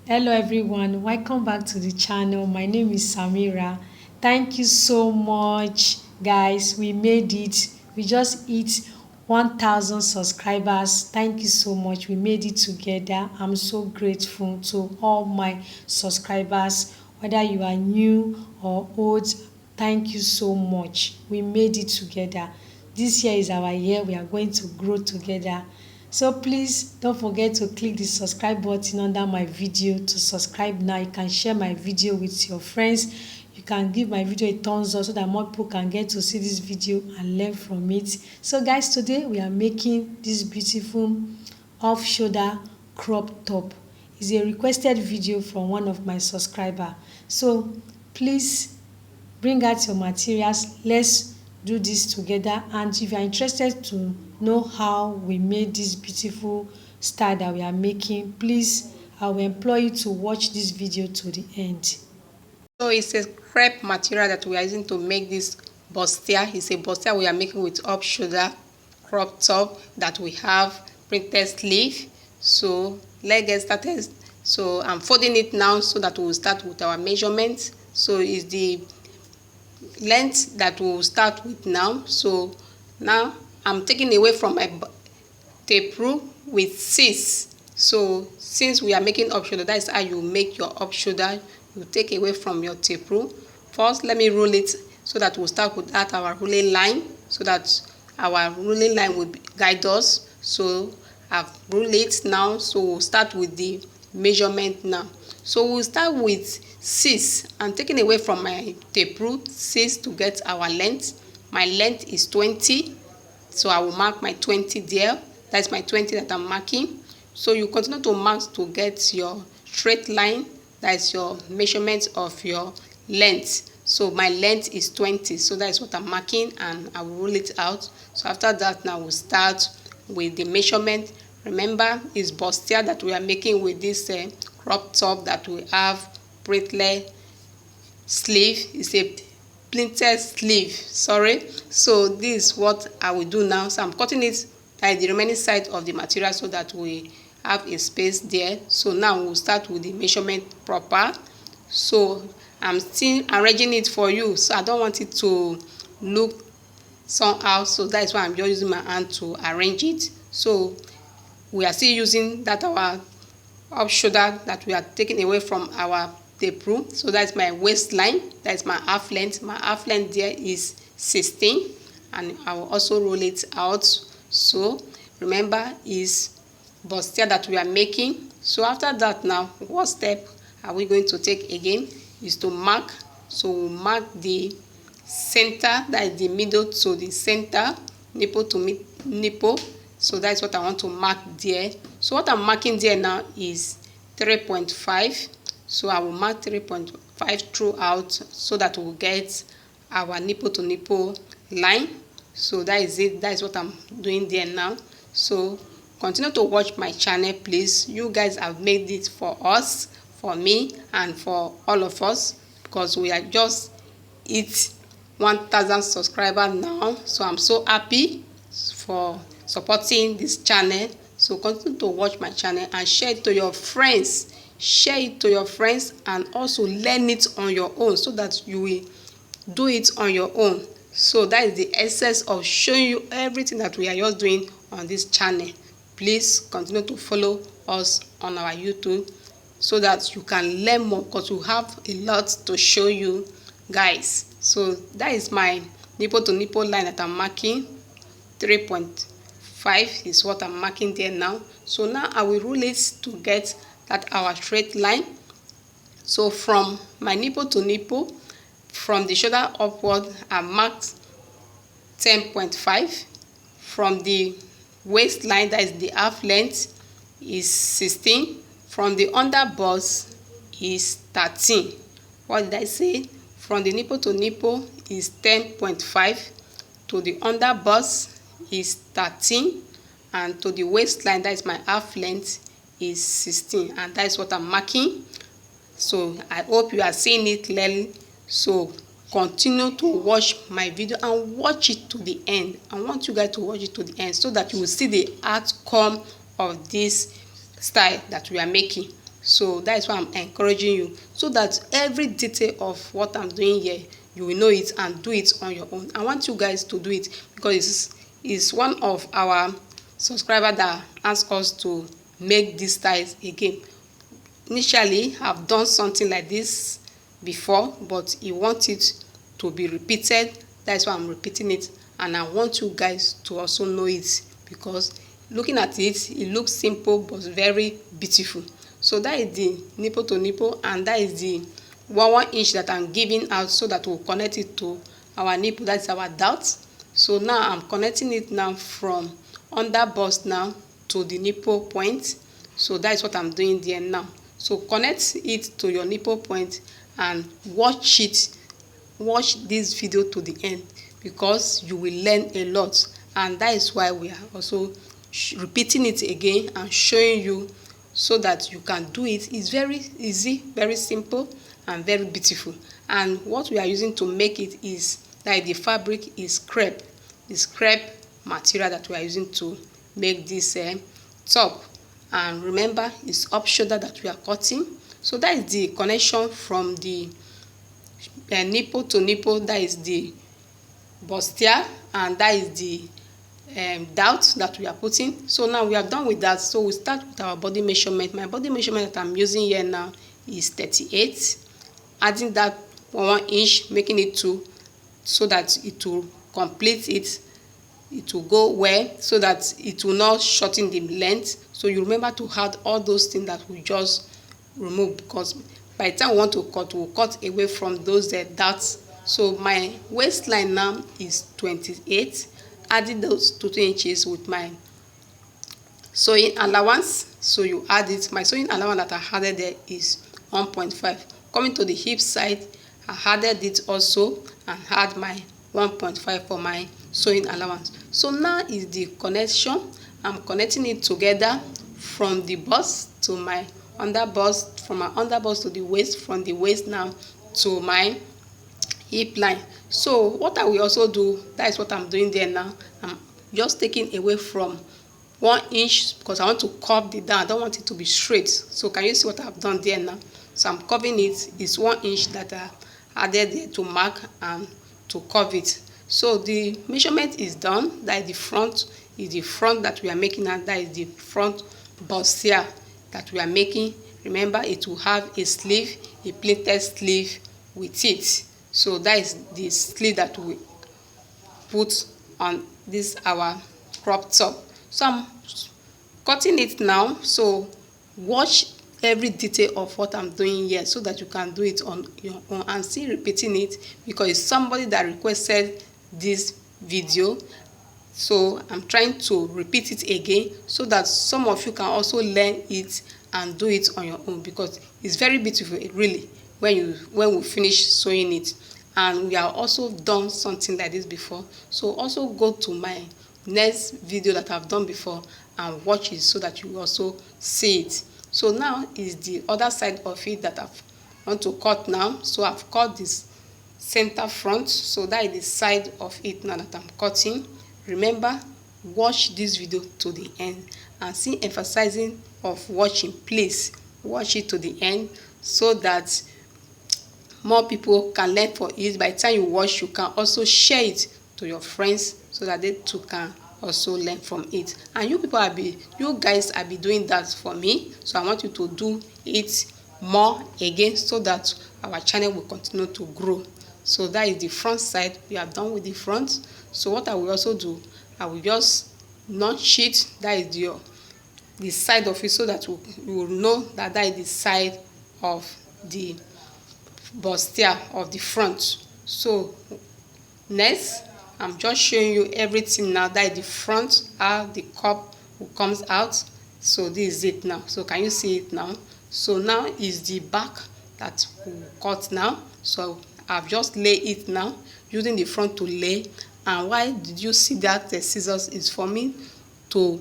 Hello everyone, welcome back to the channel. My name is Samira. Thank you so much guys. We made it. We just hit 1000 subscribers. Thank you so much. We made it together. I'm so grateful to all my subscribers, whether you are new or old. Thank you so much. We made it together. This year is our year. We are going to grow together. So please don't forget to click the subscribe button under my video to subscribe now. You can share my video with your friends. You can give my video a thumbs up so that more people can get to see this video and learn from it. So guys, today we are making this beautiful off shoulder crop top. It's a requested video from one of my subscribers. So please bring out your materials. Let's do this together, and if you are interested to know how we made this beautiful style that we are making, please I will employ you to watch this video to the end. So it's a crepe material that we are using to make this bustier. It's a bustier we are making with up shoulder crop top that we have printed sleeve. So let's get started. So I'm folding it now so that we'll start with our measurements. So it's the length that we'll start with now. So now I'm taking away from my tape rule with 6. So since we are making up shoulder, that is how you make your up shoulder. You take away from your tape rule. First, let me roll it so that we'll start with that our ruling line, so that our ruling line will guide us. So I've ruled it now, so we'll start with the measurement now. So we'll start with 6. I'm taking away from my tape rule 6 to get our length. My length is 20, so I will mark my 20 there. That's my 20 that I'm marking. So you continue to mark to get your straight line. That's your measurement of your length. So my length is 20, so that is what I'm marking, and I will rule it out. So after that, now we'll start with the measurement. Remember, it's bustier that we are making with this crop top that we have bracelet sleeve. It's a pleated sleeve, sorry. So this is what I will do now. So I'm cutting it at the remaining side of the material so that we have a space there. So now we'll start with the measurement proper. So I'm still arranging it for you, so I don't want it to look somehow, so that is why I'm just using my hand to arrange it. So we are still using that our up shoulder that we are taking away from our tape rule. So that's my waistline, that's my half length. My half length there is 16, and I will also roll it out. So remember, is bustier that we are making. So after that, now what step are we going to take again is to mark. So we'll mark the center, that is the middle to the center, nipple to nipple. So that's what I want to mark there. So what I'm marking there now is 3.5. So I will mark 3.5 throughout so that we'll get our nipple to nipple line. So that is it. That is what I'm doing there now. So continue to watch my channel, please. You guys have made it for us, for me, and for all of us, because we are just hit 1000 subscribers now. So I'm so happy for supporting this channel. So continue to watch my channel and share it to your friends. Share it to your friends, and also learn it on your own so that you will do it on your own. So that is the essence of showing you everything that we are just doing on this channel. Please continue to follow us on our YouTube so that you can learn more, because we have a lot to show you guys. So that is my nipple to nipple line that I'm marking. 3.5 is what I'm marking there now. So now I will rule it to get that our straight line. So from my nipple to nipple, from the shoulder upward, I marked 10.5. From the waistline, that is the half length, is 16. From the under bust is 13. What did I say? From the nipple to nipple is 10.5. To the under bust is 13. And to the waistline, that is my half length, is 16. And that is what I'm marking. So I hope you are seeing it clearly. So continue to watch my video and watch it to the end. I want you guys to watch it to the end so that you will see the outcome of this style that we are making. So that is why I'm encouraging you, so that every detail of what I'm doing here, you will know it and do it on your own. I want you guys to do it because it's one of our subscribers that asked us to make these styles again. Initially, I've done something like this before, but he wants it to be repeated. That's why I'm repeating it, and I want you guys to also know it, because looking at it, it looks simple but very beautiful. So that is the nipple to nipple, and that is the 1 inch that I'm giving out, so that we'll connect it to our nipple. That's our dart. So now I'm connecting it now from under bust now to the nipple point. So that is what I'm doing there now. So connect it to your nipple point and watch this video to the end, because you will learn a lot, and that is why we are also repeating it again and showing you, so that you can do it. It's very easy, very simple, and very beautiful. And what we are using to make it is that the fabric is crepe. It's crepe material that we are using to make this top. And remember, it's up shoulder that we are cutting. So that is the connection from the nipple to nipple. That is the bustier, and that is the dart that we are putting. So now we are done with that. So we start with our body measurement. My body measurement that I'm using here now is 38. Adding that 1 inch, making it 2, so that it will complete it. It will go well, so that it will not shorten the length. So you remember to add all those things that we just remove, because by the time we want to cut, we'll cut away from those darts. So my waistline now is 28. Adding those 2 inches with my sewing allowance. So you add it. My sewing allowance that I added there is 1.5. Coming to the hip side, I added it also and had my 1.5 for my sewing allowance. So now is the connection. I'm connecting it together from the bust to my under bust, from my under bust to the waist, from the waist now to my hip line. So what I will also do, that is what I'm doing there now. I'm just taking away from 1 inch, because I want to curve it down. I don't want it to be straight. So can you see what I've done there now? So I'm curving it. It's 1 inch that I added there to mark and to curve it. So the measurement is done. That is the front that we are making, and that is the front bustier that we are making. Remember, it will have a sleeve, a pleated sleeve with it. So that is the sleeve that we put on this our crop top. So I'm cutting it now. So watch every detail of what I'm doing here, so that you can do it on your own and still repeating it, because it's somebody that requested this video. So I'm trying to repeat it again, so that some of you can also learn it and do it on your own, because it's very beautiful really when we finish sewing it. And we have also done something like this before. So also go to my next video that I've done before and watch it, so that you also see it. So now is the other side of it that I want to cut now. So I've cut this center front. So that is the side of it now that I'm cutting. Remember, watch this video to the end, and see emphasizing of watching. Please watch it to the end, so that more people can learn for it. By the time you watch, you can also share it to your friends, so that they too can also learn from it. And you guys will be doing that for me. So I want you to do it more again, so that our channel will continue to grow. So that is the front side. We are done with the front. So what I will also do, I will just notch it. That is the side of it, so that you will know that is the side of the bustier of the front. So next, I'm just showing you everything now. That is the front, how the cup comes out. So this is it now. So can you see it now? So now is the back that we cut now. So I've just laid it now, using the front to lay. And why did you see that the scissors is for me to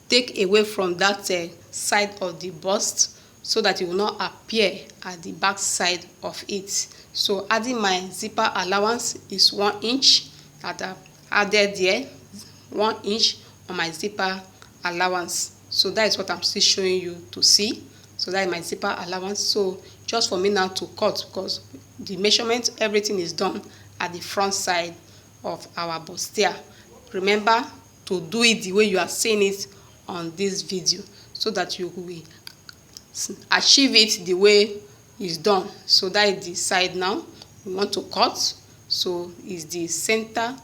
take away from that side of the bust, so that it will not appear at the back side of it. So adding my zipper allowance is 1 inch that I've added there, 1 inch on my zipper allowance. So that is what I'm still showing you to see. So that is my zipper allowance. So just for me now to cut, because the measurement, everything is done at the front side of our bustier. Remember to do it the way you are seeing it on this video, so that you will achieve it the way it's done. So that is the side now we want to cut. So is the center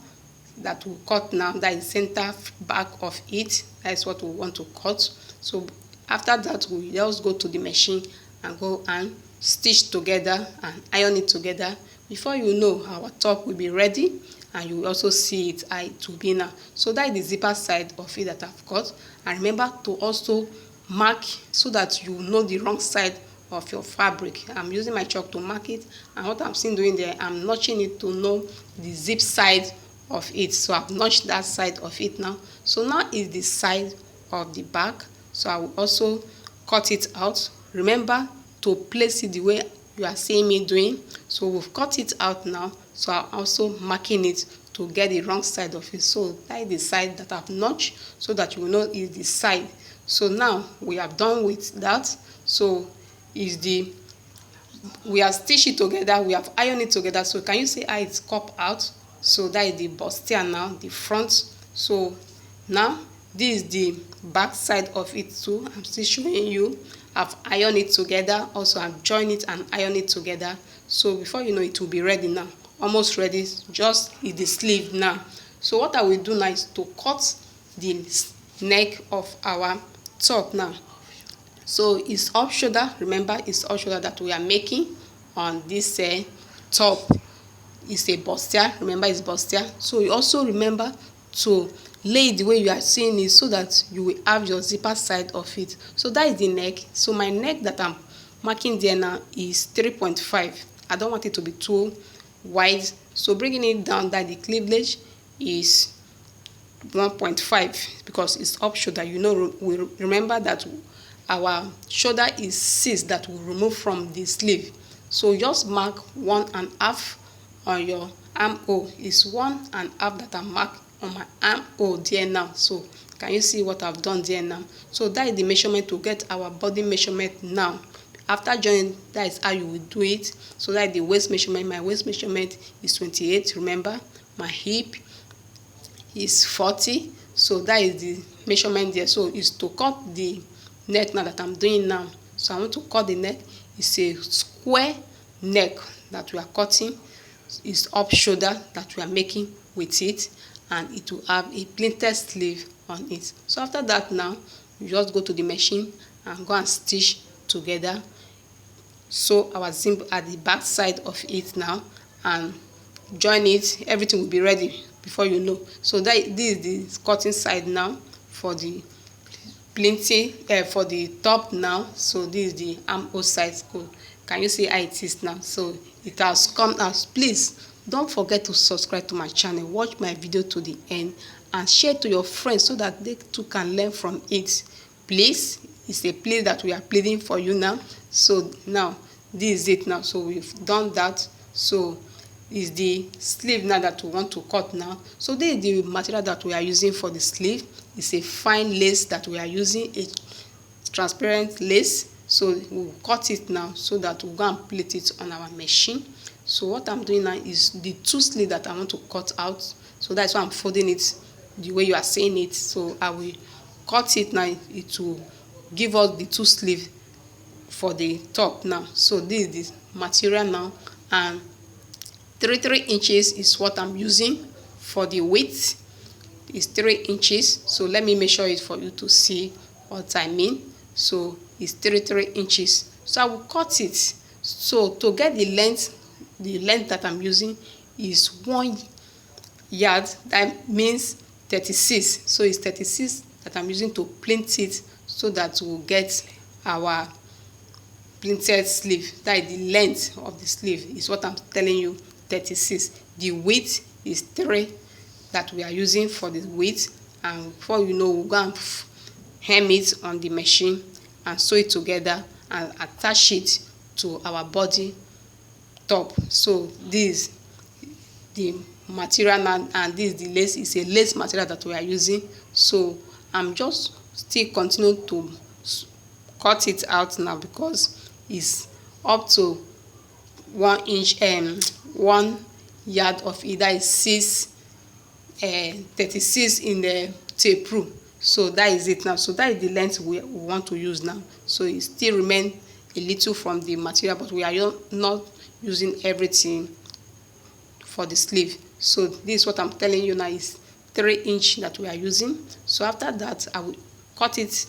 that we cut now, that is center back of it. That is what we want to cut. So after that, we just go to the machine and go and stitch together and iron it together. Before you know, our top will be ready, and you will also see it how it will be now. So that is the zipper side of it that I've cut. And remember to also mark so that you know the wrong side of your fabric. I'm using my chalk to mark it, and what I'm seeing doing there, I'm notching it to know the zip side of it. So I've notched that side of it now. So now is the side of the back. So I will also cut it out. Remember to place it the way you are seeing me doing. So we've cut it out now. So I'm also marking it to get the wrong side of it. So that is the side that I've notched, so that you will know is the side. So now we are done with that. So is the, we have stitched it together, we have ironed it together. So can you see how it's cup out? So that is the bustier now, the front. So now this is the back side of it too. I'm still showing you. I've ironed it together. Also I've joined it and ironed it together. So before you know, it will be ready now, almost ready. Just is the sleeve now. So what I will do now is to cut the neck of our top now. So it's off shoulder. Remember, it's off shoulder that we are making on this top. It's a bustier. Remember, it's bustier. So you also remember to lay it the way you are seeing it, so that you will have your zipper side of it. So that is the neck. So my neck that I'm marking there now is 3.5. I don't want it to be too wide. So bringing it down, that the cleavage is 1.5, because it's up shoulder. You know, we remember that our shoulder is 6 that we remove from the sleeve. So just mark 1.5 on your armhole. Is 1.5 that I mark on my armhole there now. So can you see what I've done there now? So that is the measurement to get our body measurement now. After joining, that is how you will do it. So that is the waist measurement. My waist measurement is 28. Remember, my hip is 40. So that is the measurement there. So it's to cut the neck now that I'm doing now. So I want to cut the neck. It's a square neck that we are cutting. It's up shoulder that we are making with it, and it will have a pleated sleeve on it. So after that now, you just go to the machine and go and stitch together. So our zip at the back side of it now, and join it. Everything will be ready before you know. So that this is the cutting side now for the plenty for the top now. So this is the armhole side. Can you see how it is now? So it has come out. Please don't forget to subscribe to my channel, watch my video to the end, and share to your friends so that they too can learn from it. Please, it's a plea that we are pleading for you now. So now this is it now. So we've done that. So is the sleeve now that we want to cut now. So this is the material that we are using for the sleeve. It's a fine lace that we are using, a transparent lace. So we'll cut it now, so that we'll go and plate it on our machine. So what I'm doing now is the two sleeves that I want to cut out. So that's why I'm folding it the way you are seeing it. So I will cut it now. It will give us the two sleeves for the top now. So this is the material now, and 3 inches is what I'm using for the width. It's 3 inches. So let me measure it for you to see what I mean. So it's 3 inches. So I will cut it. So to get the length that I'm using is 1 yard. That means 36. So it's 36 that I'm using to plait it, so that we'll get our pleated sleeve. That is the length of the sleeve, is what I'm telling you, 36. The width is 3 that we are using for the width. And before you know, we'll go and hem it on the machine and sew it together and attach it to our body top. So this is the material now, and this is the lace. It's a lace material that we are using. So I'm just still continuing to cut it out now because it's up to 1 inch 1 yard of it. That is 36 in the tape rule. So that is it now. So that is the length we want to use now. So it still remain a little from the material, but we are not using everything for the sleeve. So this is what I'm telling you now, is 3 inch that we are using. So after that, I will cut it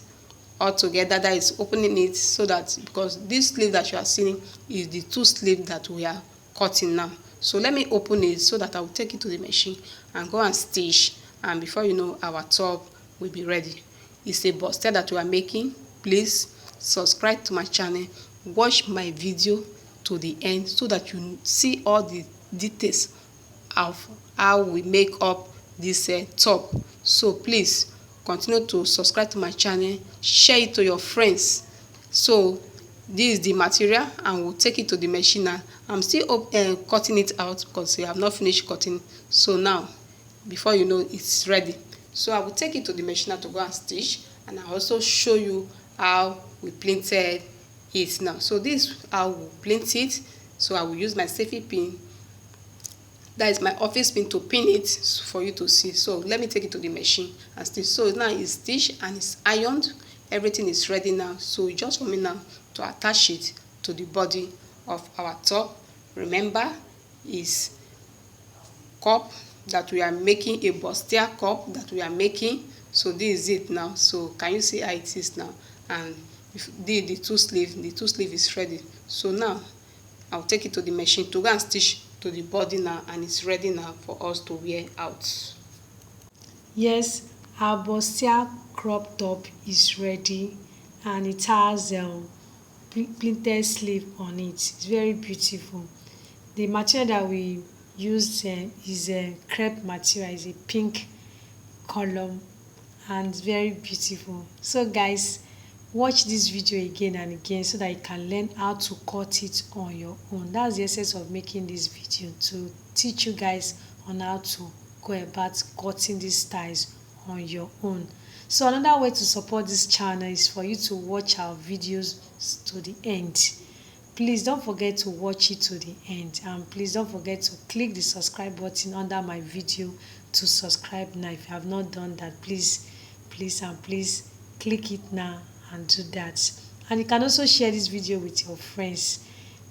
all together, that is opening it, so that, because this sleeve that you are seeing is the 2 sleeve that we are cutting now. So let me open it so that I will take it to the machine and go and stitch, and before you know, our top will be ready. It's a bustier that we are making. Please subscribe to my channel, watch my video to the end so that you see all the details of how we make up this top. So please continue to subscribe to my channel, share it to your friends. So this is the material, and we'll take it to the machine now. I'm still cutting it out because we have not finished cutting. So now, before you know, it's ready. So I will take it to the machine now to go and stitch, and I'll also show you how we pleated it now. So this is how we pleat it. So I will use my safety pin, that is my office pin, to pin it for you to see. So let me take it to the machine and stitch. So now it's stitched and it's ironed. Everything is ready now. So just for me now to attach it to the body of our top. Remember, is cup that we are making, a bustier cup that we are making. So this is it now. So can you see how it is now? And if the two sleeve is ready. So now I'll take it to the machine to go and stitch to the body now, and it's ready now for us to wear out. Yes, our bustier crop top is ready, and it has pleated sleeve on it. It's very beautiful. The material that we used is a crepe material. It's a pink color, and it's very beautiful. So guys, watch this video again and again so that you can learn how to cut it on your own. That's the essence of making this video, to teach you guys on how to go about cutting these styles on your own. So another way to support this channel is for you to watch our videos to the end. Please don't forget to watch it to the end, and please don't forget to click the subscribe button under my video to subscribe now. If you have not done that, please click it now and do that. And you can also share this video with your friends.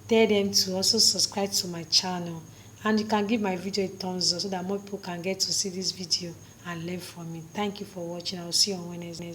Tell them to also subscribe to my channel, and you can give my video a thumbs up so that more people can get to see this video and learn from it. Thank you for watching. I will see you on Wednesday.